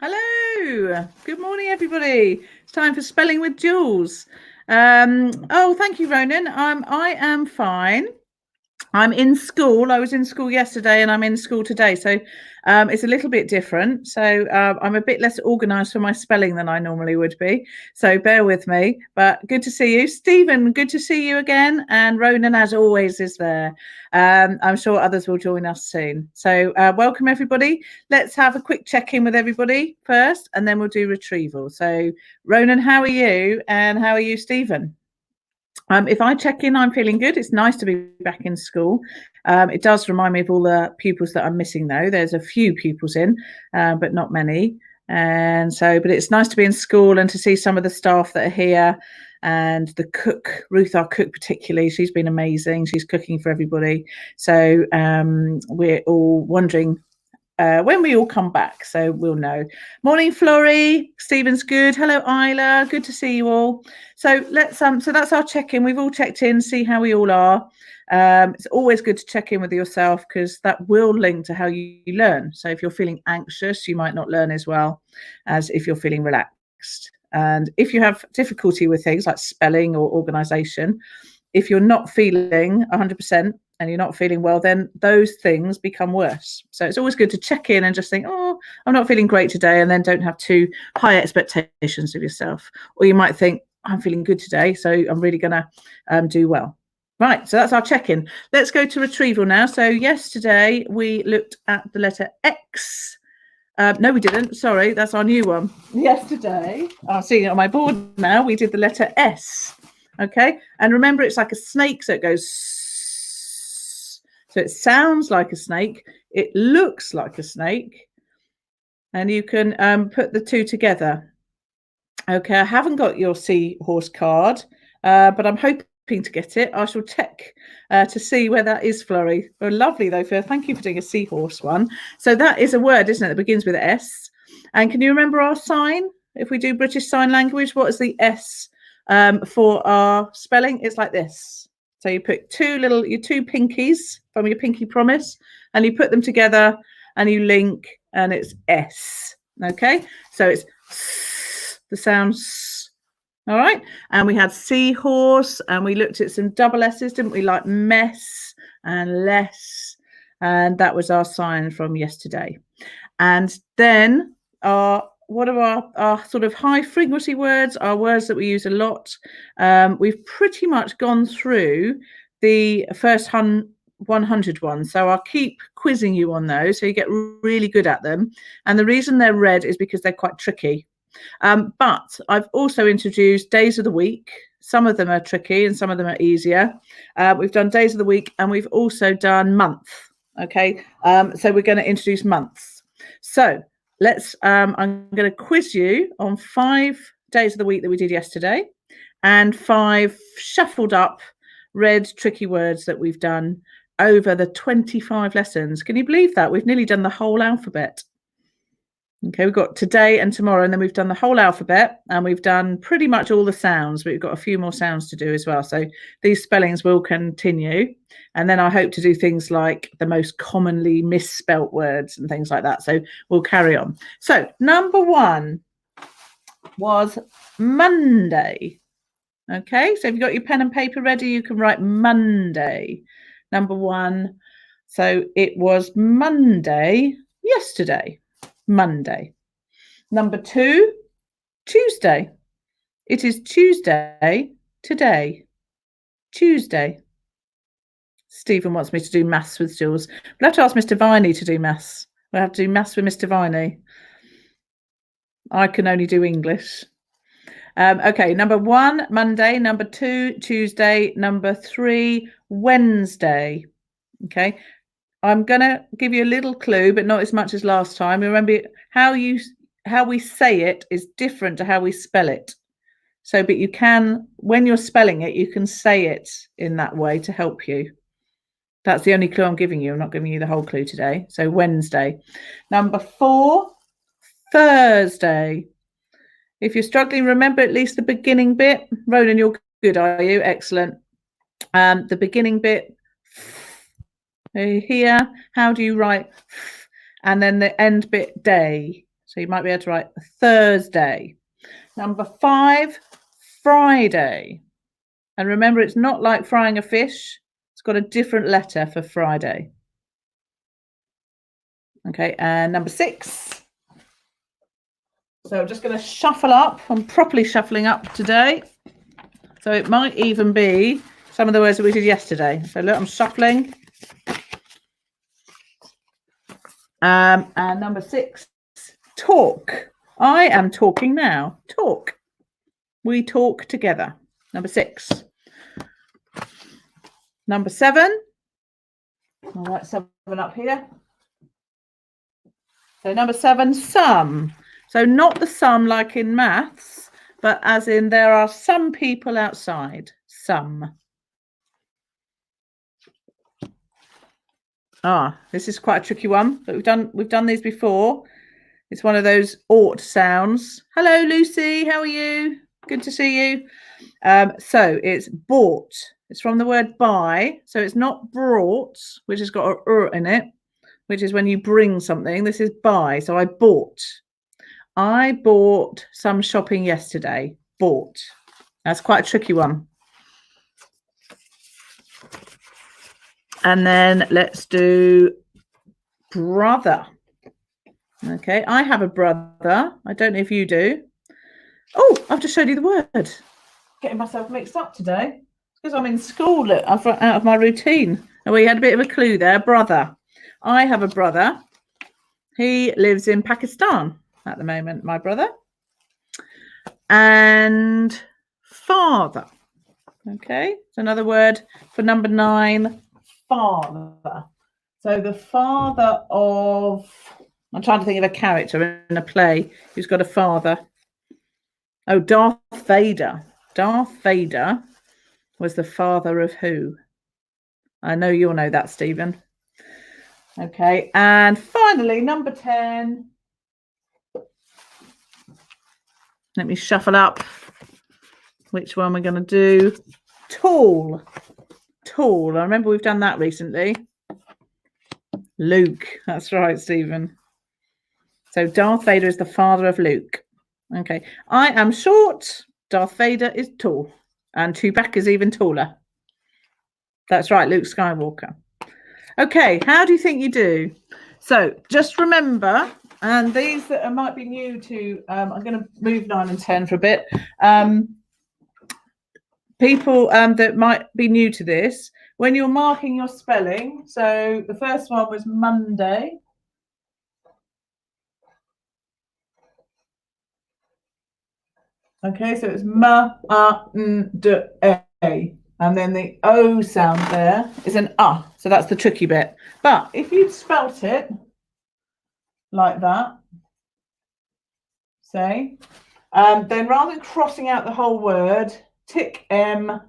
Hello, good morning, everybody. It's time for Spelling with Jules. Thank you, Ronan. I am fine. I'm in school. I was in school yesterday and I'm in school today. So it's a little bit different. So I'm a bit less organized for my spelling than I normally would be. So bear with me. But good to see you. Stephen, good to see you again. And Ronan, as always, is there. I'm sure others will join us soon. So welcome, everybody. Let's have a quick check-in with everybody first, and then we'll do retrieval. So Ronan, how are you? And how are you, Stephen? If I check in, I'm feeling good. It's nice to be back in school. It does remind me of all the pupils that I'm missing, though. There's a few pupils in, but not many. But it's nice to be in school and to see some of the staff that are here. And the cook, Ruth, our cook particularly, she's been amazing. She's cooking for everybody. So we're all wondering when we all come back, so we'll know. Morning, Florrie. Stephen's good. Hello, Isla. Good to see you all. So let's so that's our check-in. We've all checked in, see how we all are. It's always good to check in with yourself because that will link to how you learn. So if you're feeling anxious, you might not learn as well as if you're feeling relaxed. And if you have difficulty with things like spelling or organization, if you're not feeling 100% and you're not feeling well, then those things become worse. So it's always good to check in and just think, oh, I'm not feeling great today, and then don't have too high expectations of yourself. Or you might think, I'm feeling good today, so I'm really going to do well. Right, so that's our check-in. Let's go to retrieval now. So yesterday we looked at the letter X. No, we didn't. Sorry, that's our new one. Yesterday, I'm seeing it on my board now, we did the letter S. Okay, and remember, it's like a snake, so it goes. So it sounds like a snake. It looks like a snake, and you can put the two together. Okay, I haven't got your seahorse card, but I'm hoping to get it. I shall check to see where that is, Florrie. Oh, lovely, though, Phil. Thank you for doing a seahorse one. So that is a word, isn't it, that begins with S. And can you remember our sign? If we do British Sign Language, what is the S for our spelling? It's like this. So you put your two pinkies from your pinky promise, and you put them together and you link, and it's S. Okay, so it's the sound S. All right, and we had seahorse, and we looked at some double S's, didn't we? Like mess and less, and that was our sign from yesterday. And then what are our sort of high frequency words, our words that we use a lot. We've pretty much gone through the first 100 ones, so I'll keep quizzing you on those so you get really good at them. And the reason they're red is because they're quite tricky. But I've also introduced days of the week. Some of them are tricky and some of them are easier. We've done days of the week, and we've also done month. Okay, so we're going to introduce months. So I'm going to quiz you on 5 days of the week that we did yesterday, and 5 shuffled up red tricky words that we've done over the 25 lessons. Can you believe that? We've nearly done the whole alphabet. Okay, we've got today and tomorrow, and then we've done the whole alphabet, and we've done pretty much all the sounds, but we've got a few more sounds to do as well. So these spellings will continue. And then I hope to do things like the most commonly misspelt words and things like that. So we'll carry on. So number 1 was Monday. Okay, so if you've got your pen and paper ready, you can write Monday. Number 1. So it was Monday yesterday. Monday. Number 2, Tuesday. It is Tuesday today. Tuesday. Stephen wants me to do maths with Jules. We'll have to ask Mr. Viney to do maths. We'll have to do maths with Mr. Viney. I can only do English. Okay, number 1, Monday. Number 2, Tuesday. Number 3, Wednesday. Okay, I'm going to give you a little clue, but not as much as last time. Remember, how we say it is different to how we spell it. So, but you can, when you're spelling it, you can say it in that way to help you. That's the only clue I'm giving you. I'm not giving you the whole clue today. So Wednesday. Number 4, Thursday. If you're struggling, remember at least the beginning bit. Ronan, you're good, are you? Excellent. The beginning bit here, how do you write? And then the end bit, day. So you might be able to write Thursday. Number 5, Friday. And remember, it's not like frying a fish. It's got a different letter for Friday. Okay, and number 6. So I'm just going to shuffle up. I'm properly shuffling up today. So it might even be some of the words that we did yesterday. So look, I'm shuffling. And number 6, talk. I am talking now. Talk. We talk together. Number 6. Number 7. I'll write 7 up here. So number 7, some. So not the sum like in maths, but as in there are some people outside. Some. This is quite a tricky one, but we've done these before. It's one of those ought sounds. Hello, Lucy. How are you? Good to see you. So it's bought. It's from the word buy. So it's not brought, which has got a in it, which is when you bring something. This is buy. So I bought. I bought some shopping yesterday. Bought. That's quite a tricky one. And then let's do brother. Okay, I have a brother. I don't know if you do. Oh, I've just showed you the word. Getting myself mixed up today because I'm in school. I've run out of my routine. And we had a bit of a clue there. Brother. I have a brother. He lives in Pakistan at the moment, my brother. And father. Okay, it's another word for number 9, father. So the father of, I'm trying to think of a character in a play who's got a father. Oh, Darth Vader. Darth Vader was the father of who? I know you'll know that, Stephen. Okay, and finally, number 10. Let me shuffle up which one we're going to do. Tall. Tall. I remember we've done that recently. Luke. That's right, Stephen. So Darth Vader is the father of Luke. Okay. I am short. Darth Vader is tall. And Chewbacca is even taller. That's right, Luke Skywalker. Okay, how do you think you do? So just remember, and these that might be new to, I'm going to move 9 and 10 for a bit. People that might be new to this, when you're marking your spelling, so the first one was Monday. Okay, so it's M-A-N-D-A. And then the O sound there is an so that's the tricky bit. But if you'd spelt it like that, say, then rather than crossing out the whole word, tick M,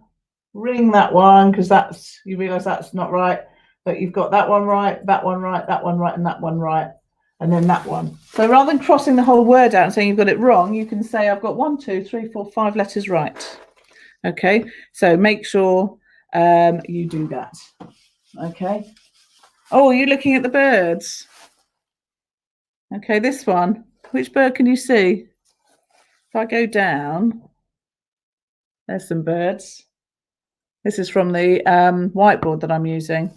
ring that one, because that's, you realise that's not right, but you've got that one right, that one right, that one right, and that one right, and then that one. So rather than crossing the whole word out and saying you've got it wrong, you can say I've got 1, 2, 3, 4, 5 letters right. Okay, so make sure you do that. Okay. Oh, you're looking at the birds. Okay, this one. Which bird can you see? If I go down, there's some birds. This is from the whiteboard that I'm using.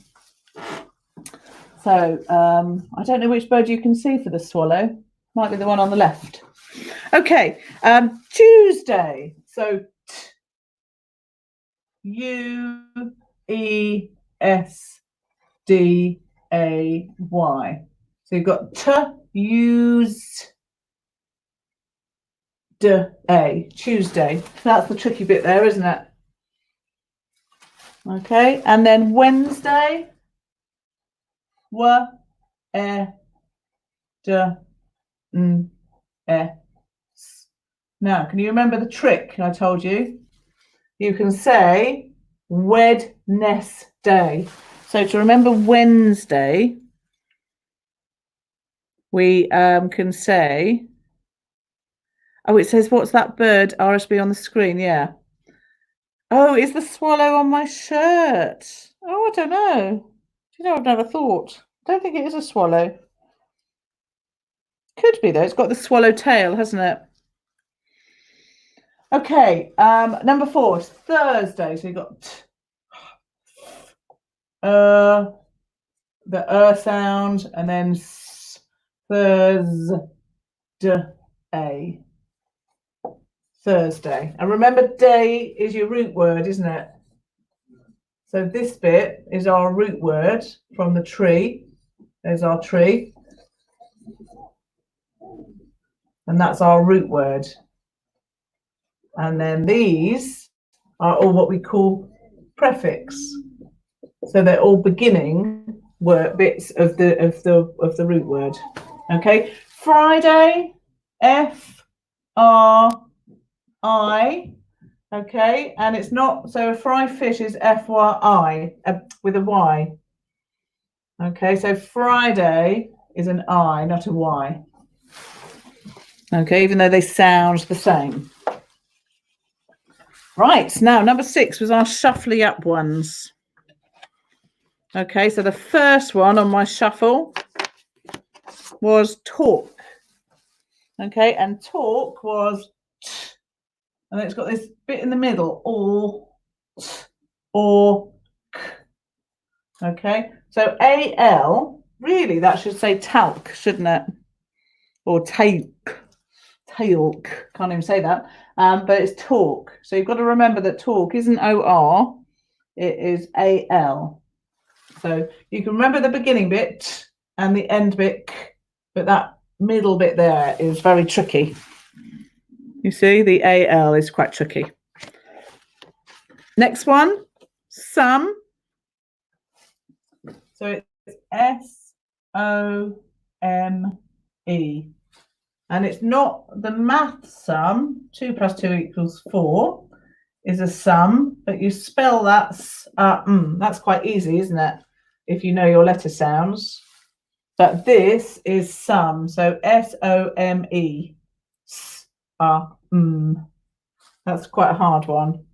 So I don't know which bird you can see for the swallow. Might be the one on the left. Okay, Tuesday. So U-E-S-D-A-Y. So you've got Tuesday. Tuesday. That's the tricky bit there, isn't it? Okay, and then Wednesday. W-E-D-N-S. Now, can you remember the trick I told you? You can say Wednesday. So to remember Wednesday, we can say, oh, it says, what's that bird, RSB, on the screen? Yeah. Oh, is the swallow on my shirt? Oh, I don't know. Do you know, I've never thought. I don't think it is a swallow. Could be though. It's got the swallow tail, hasn't it? Okay. Number 4 is Thursday. So you've got the sound, and then Thursday. Thursday. And remember, day is your root word, isn't it? So this bit is our root word from the tree. There's our tree. And that's our root word. And then these are all what we call prefix. So they're all beginning word bits of the root word. Okay. Friday, F-R-I. Okay, and it's not, so a fried fish is F-Y-I with a Y. Okay, so Friday is an I, not a Y. Okay, even though they sound the same. Right, now number 6 was our shuffly up ones. Okay, so the first one on my shuffle was talk. Okay, and talk was t, and then it's got this bit in the middle, or k. Okay, so A-L, really that should say talc, shouldn't it? Or talc, can't even say that, but it's talk. So you've got to remember that talk isn't O-R, it is A-L. So you can remember the beginning bit and the end bit, but that middle bit there is very tricky. You see, the A-L is quite tricky. Next one, some. So it's S-O-M-E. And it's not the math sum. 2 + 2 = 4 is a sum, but you spell that that's quite easy, isn't it? If you know your letter sounds. But this is sum, so S-O-M-E. That's quite a hard one.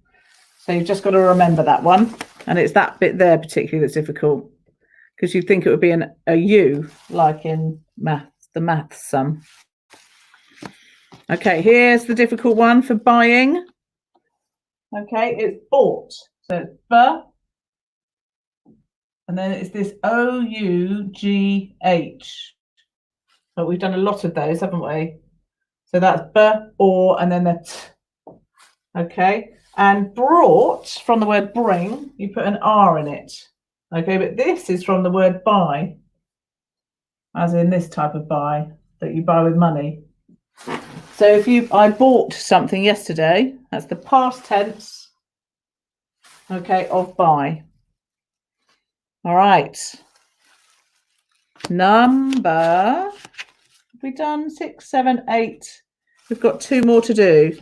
So you've just got to remember that one. And it's that bit there particularly that's difficult, because you'd think it would be a U, like in math, the math sum. Okay, here's the difficult one for buying. Okay, it's bought. So it's B, and then it's this O-U-G-H. But we've done a lot of those, haven't we? So that's B, or, and then the T. Okay, and brought, from the word bring, you put an R in it. Okay, but this is from the word buy, as in this type of buy that you buy with money. So if I bought something yesterday, that's the past tense, okay, of buy. All right. Number, have we done 6, 7, 8? We've got 2 more to do.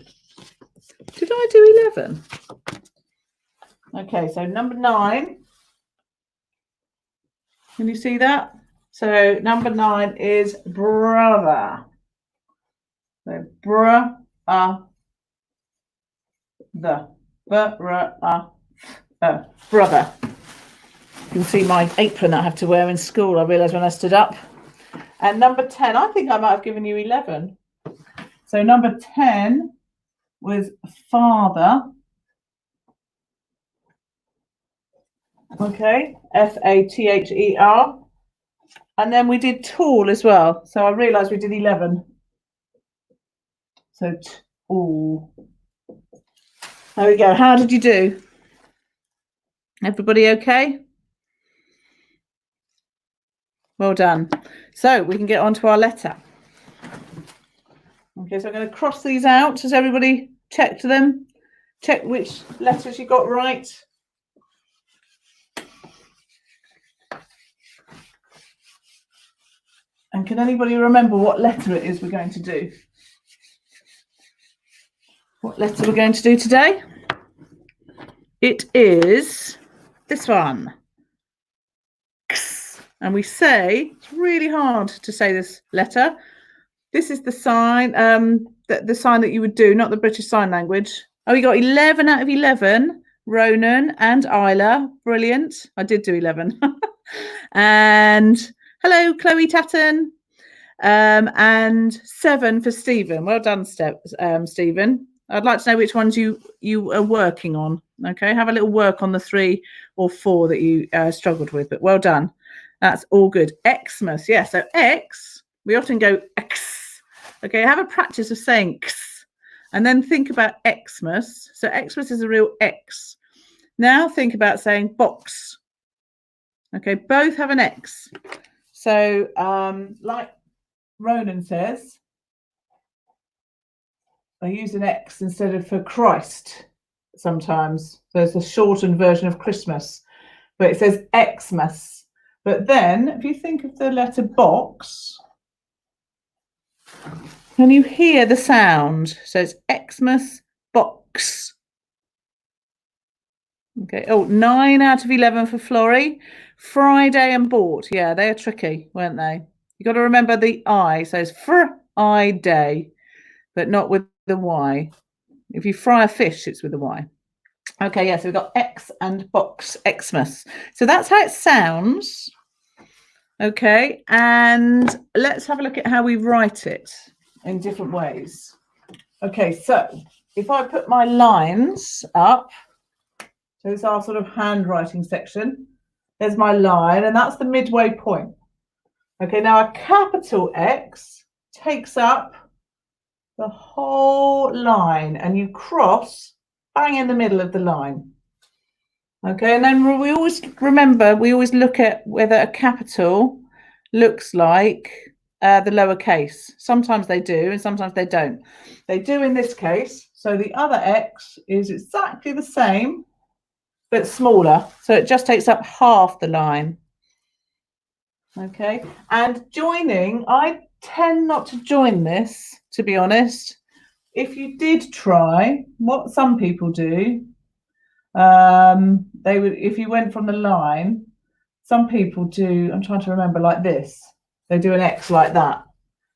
Did I do 11? Okay, so number 9. Can you see that? So number 9 is brother. So brother. You can see my apron that I have to wear in school, I realised when I stood up. And number 10, I think I might have given you 11. So number 10 was father. Okay, F-A-T-H-E-R. And then we did tall as well. So I realised we did 11. So tall. There we go. How did you do? Everybody okay? Well done. So we can get on to our letter. Okay, so I'm going to cross these out. Has everybody checked them? Check which letters you got right. And can anybody remember what letter it is we're going to do? What letter we're going to do today? It is this one. And we say, it's really hard to say this letter. This is the sign, the sign that you would do, not the British Sign Language. Oh, we got 11 out of 11. Ronan and Isla, brilliant. I did do 11. And hello, Chloe Tatton. And 7 for Stephen. Well done, Stephen. I'd like to know which ones you are working on. Okay, have a little work on the 3 or 4 that you struggled with, but well done. That's all good. Xmas, yeah. So X, we often go X. Okay, have a practice of saying X, and then think about Xmas. So Xmas is a real X. Now think about saying box. Okay, both have an X. So like Ronan says, I use an X instead of for Christ sometimes. So it's a shortened version of Christmas, but it says Xmas. But then if you think of the letter box, can you hear the sound? So it's Xmas box. Okay. Oh, 9 out of 11 for Florrie. Friday and bought. Yeah, they are tricky, weren't they? You got to remember the I. So it's Friday, but not with the Y. If you fry a fish, it's with a Y. Okay, yeah, so we've got X and box, Xmas. So that's how it sounds. Okay, and let's have a look at how we write it in different ways. Okay, so if I put my lines up, so it's our sort of handwriting section. There's my line, and that's the midway point. Okay, now a capital X takes up the whole line, and you cross bang in the middle of the line. Okay, and then we always look at whether a capital looks like the lowercase. Sometimes they do, and sometimes they don't. They do in this case. So the other X is exactly the same, but smaller. So it just takes up half the line. Okay, and joining, I tend not to join this, to be honest. If you did try, what some people do, they would, if you went from the line, some people do, I'm trying to remember, like this. They do an X like that.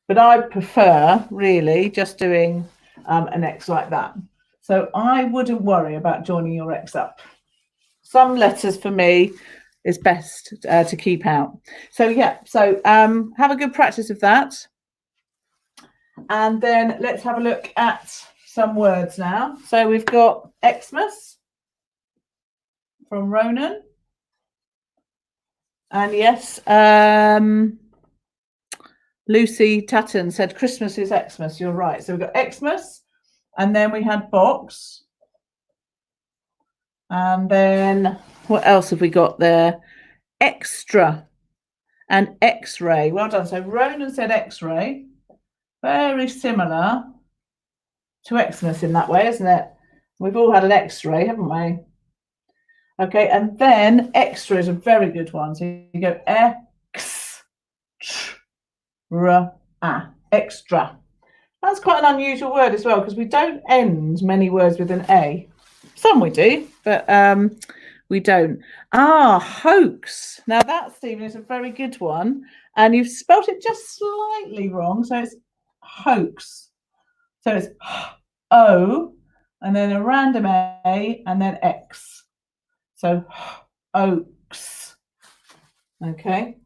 But I prefer really just doing an X like that. So I wouldn't worry about joining your X up. Some letters for me is best to keep out. So yeah, so have a good practice of that. And then let's have a look at some words now. So we've got Xmas from Ronan. And yes, Lucy Tatton said Christmas is Xmas. You're right. So we've got Xmas, and then we had box. And then what else have we got there? Extra and X-ray. Well done. So Ronan said X-ray. Very similar to Xmas in that way, isn't it? We've all had an X-ray, haven't we? Okay, and then extra is a very good one. So you go extra. That's quite an unusual word as well, because we don't end many words with an A. Some we do, but we don't. Hoax. Now that, Stephen, is a very good one. And you've spelt it just slightly wrong. So it's hoax. So it's O, and then a random A, and then X. So oaks. Okay.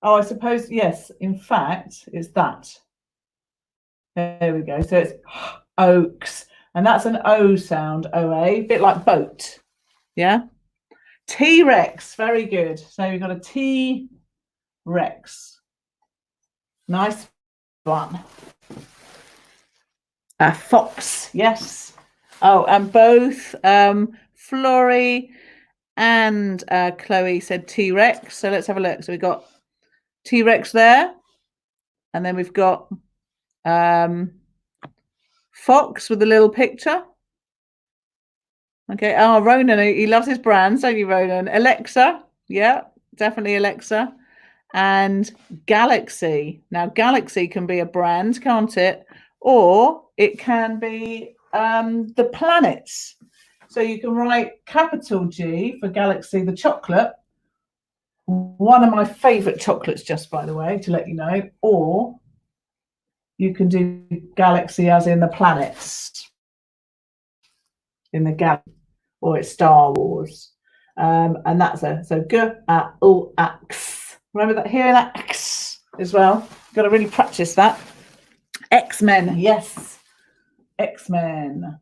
Oh, I suppose, yes, in fact, it's that. There we go. So it's oaks. And that's an O sound, OA, a bit like boat. Yeah. T-Rex, very good. So we've got a T-Rex. Nice one. Fox, yes. Oh, and both Florrie and Chloe said T-Rex. So let's have a look. So we've got T-Rex there. And then we've got Fox with a little picture. Okay. Oh, Ronan, he loves his brands, don't you, Ronan? Alexa. Yeah, definitely Alexa. And Galaxy. Now, Galaxy can be a brand, can't it? Or it can be the planets. So you can write capital G for Galaxy, the chocolate. One of my favourite chocolates, just by the way, to let you know. Or you can do Galaxy as in the planets. In the galaxy. Or it's Star Wars. And that's so G-A-U-X. Remember that? Hearing that X as well. Got to really practice that. X-Men, yes. X-Men.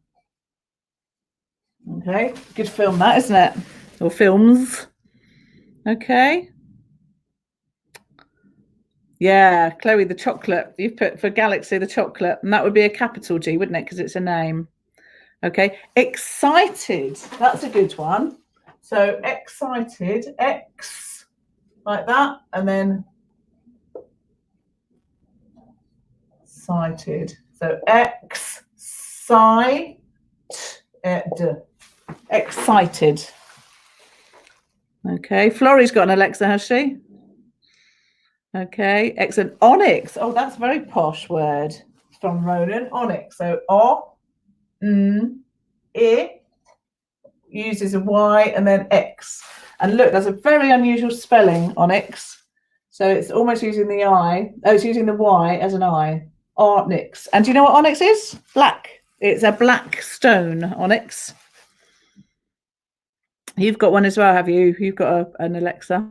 Okay, good film that, isn't it? Or films. Okay. Yeah, Chloe, the chocolate. You've put for Galaxy, the chocolate. And that would be a capital G, wouldn't it? Because it's a name. Okay. Excited. That's a good one. So excited, X, like that. And then excited. So excited. Excited. Okay. Florrie's got an Alexa, has she? Okay. Excellent. Onyx. Oh, that's a very posh word from Ronan. Onyx. So I uses a Y and then X. And look, that's a very unusual spelling, onyx. So it's almost using the I. Oh, it's using the Y as an I. Onyx. And do you know what onyx is? Black. It's a black stone, onyx. You've got one as well, have you? You've got an Alexa.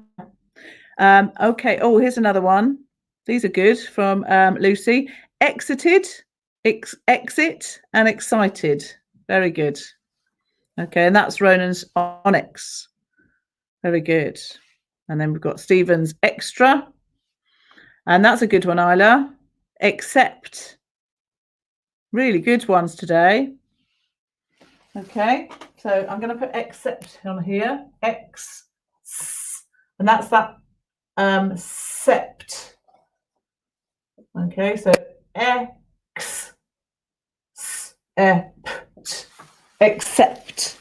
Okay. Oh, here's another one. These are good from Lucy. Exited, exit, and excited. Very good. Okay, and that's Ronan's onyx. Very good. And then we've got Stephen's extra. And that's a good one, Isla. Accept. Really good ones today. Okay, so I'm going to put accept on here. X. And that's that sept. Okay, so X. Accept.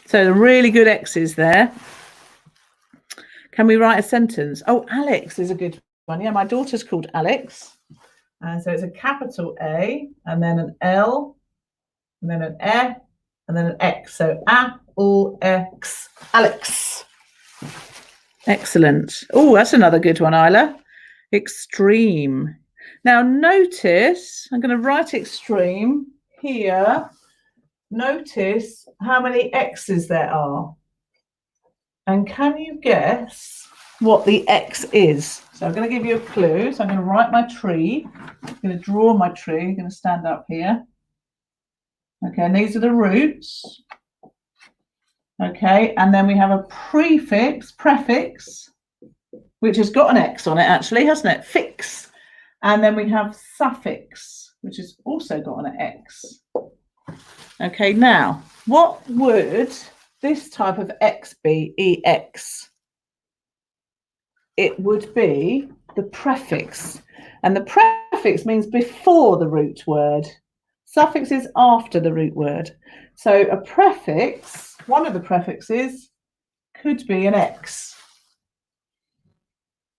So the really good X's there. Can we write a sentence? Oh, Alex is a good one. Yeah, my daughter's called Alex. And so it's a capital A and then an L and then an E and then an X. So A-L-X. Alex. Excellent. Oh, that's another good one, Isla. Extreme. Now notice, I'm going to write extreme here. Notice how many X's there are. And can you guess what the X is? So I'm going to give you a clue. So I'm going to write my tree. I'm going to draw my tree. I'm going to stand up here. Okay, and these are the roots. Okay, and then we have a prefix, which has got an X on it actually, hasn't it? Fix. And then we have suffix, which has also got an X. Okay, now, what would this type of X be, EX? It would be the prefix. And the prefix means before the root word. Suffix is after the root word. So a prefix, one of the prefixes, could be an X.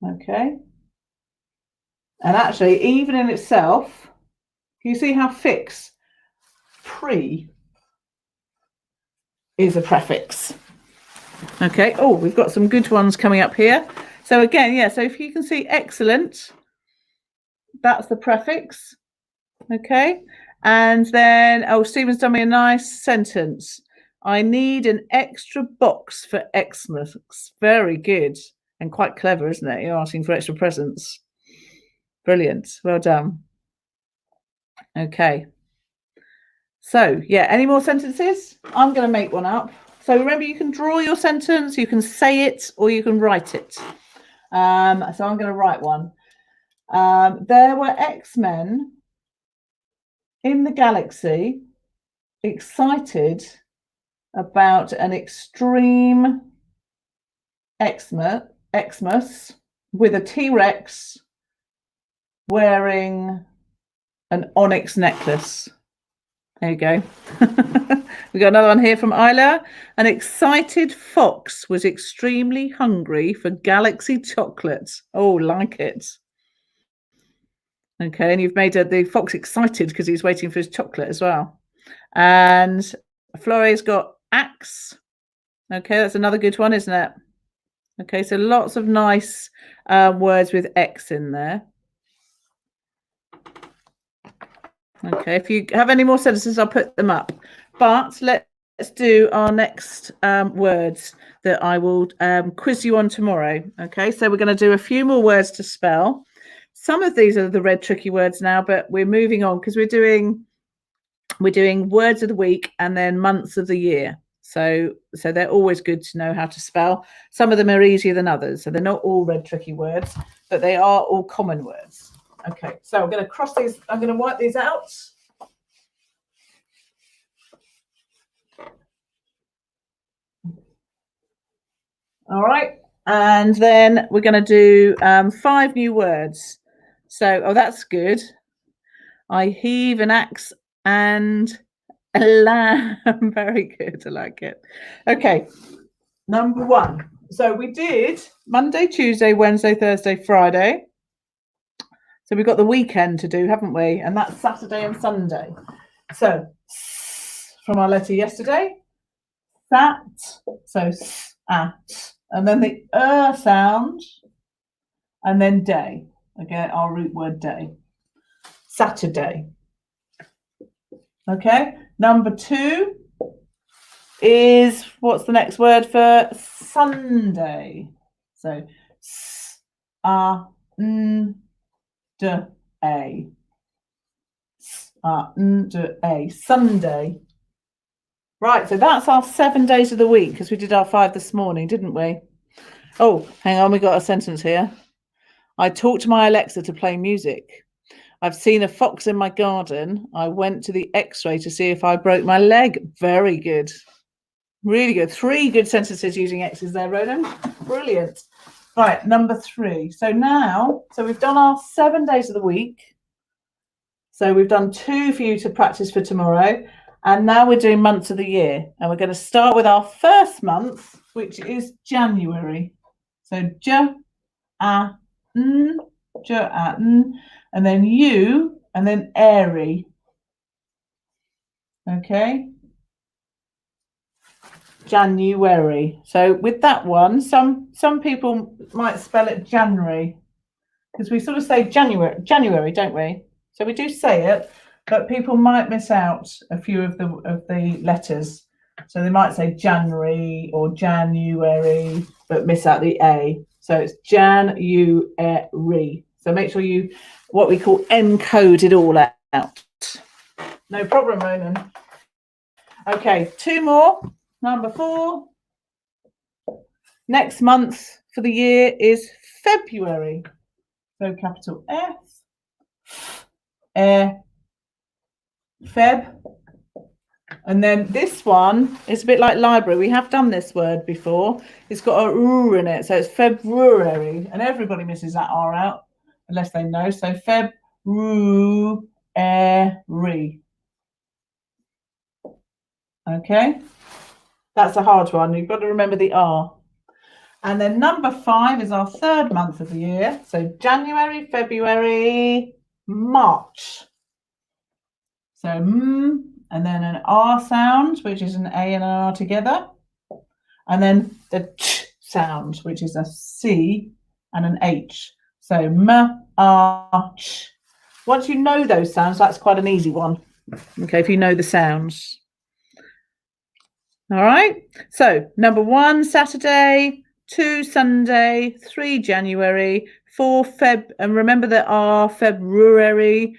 Okay. And actually, even in itself, can you see how fix? Pre is a prefix. Okay. Oh, we've got some good ones coming up here. So again, yeah, so if you can see excellent, that's the prefix. Okay. And then, oh, Stephen's done me a nice sentence. I need an extra box for Xmas. Very good and quite clever, isn't it? You're asking for extra presents. Brilliant. Well done. Okay. So, yeah, any more sentences? I'm going to make one up. So remember, you can draw your sentence, you can say it, or you can write it. So I'm going to write one. There were X-Men in the galaxy excited about an extreme Xmas with a T-Rex wearing an onyx necklace. There you go. We got another one here from Isla. An excited fox was extremely hungry for galaxy chocolates. Oh, like it. Okay, and you've made the fox excited because he's waiting for his chocolate as well. And Florrie's got axe. Okay, that's another good one, isn't it? Okay, so lots of nice words with X in there. Okay, if you have any more sentences, I'll put them up. But let's do our next words that I will quiz you on tomorrow. Okay, so we're going to do a few more words to spell. some of these are the red tricky words now, but we're moving on because we're doing words of the week and then months of the year. So they're always good to know how to spell. Some of them are easier than others. So they're not all red tricky words, but they are all common words. Okay, so I'm going to cross these. I'm going to wipe these out. All right. And then we're going to do 5 new words. So, oh, that's good. I heave an axe and a lamb. Very good. I like it. Okay. Number 1. So we did Monday, Tuesday, Wednesday, Thursday, Friday. So we've got the weekend to do, haven't we? And that's Saturday and Sunday. So from our letter yesterday, that. So at. And then the sound. And then day. Again, our root word day. Saturday. Okay. Number 2 is, what's the next word for Sunday? So a. Sunday. Right, so that's our 7 days of the week because we did our 5 this morning, didn't we? Oh, hang on, we got a sentence here. I talked to my Alexa to play music. I've seen a fox in my garden. I went to the X-ray to see if I broke my leg. Very good. Really good. 3 good sentences using X's there, Ronan. Brilliant. Right, number 3. So we've done our 7 days of the week. So we've done 2 for you to practice for tomorrow. And now we're doing months of the year. And we're going to start with our first month, which is January. So and then you, and then airy. Okay. January. So with that one, some people might spell it January because we sort of say January, don't we? So we do say it, but people might miss out a few of the letters. So they might say January or January, but miss out the A. So it's January. So make sure you, what we call, encode it all out. No problem, Ronan. Okay, 2 more. Number 4. Next month for the year is February. So capital F, Feb. And then this one is a bit like library. We have done this word before. It's got a R in it. So it's February. And everybody misses that R out unless they know. So February. Okay. That's a hard one. You've got to remember the R. And then number 5 is our 3rd month of the year. So January, February, March. So and then an R sound, which is an A and an R together. And then the ch sound, which is a C and an H. So March. Once you know those sounds, that's quite an easy one. Okay, if you know the sounds. All right. So number 1, Saturday. 2, Sunday. 3, January. 4, Feb. And remember that R, February.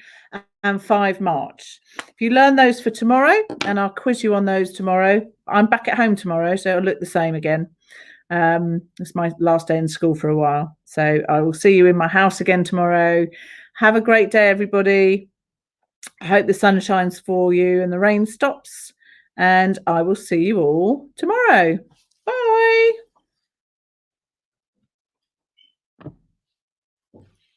And 5, March. If you learn those for tomorrow, and I'll quiz you on those tomorrow. I'm back at home tomorrow, so it'll look the same again. It's my last day in school for a while. So I will see you in my house again tomorrow. Have a great day, everybody. I hope the sun shines for you and the rain stops. And I will see you all tomorrow. Bye.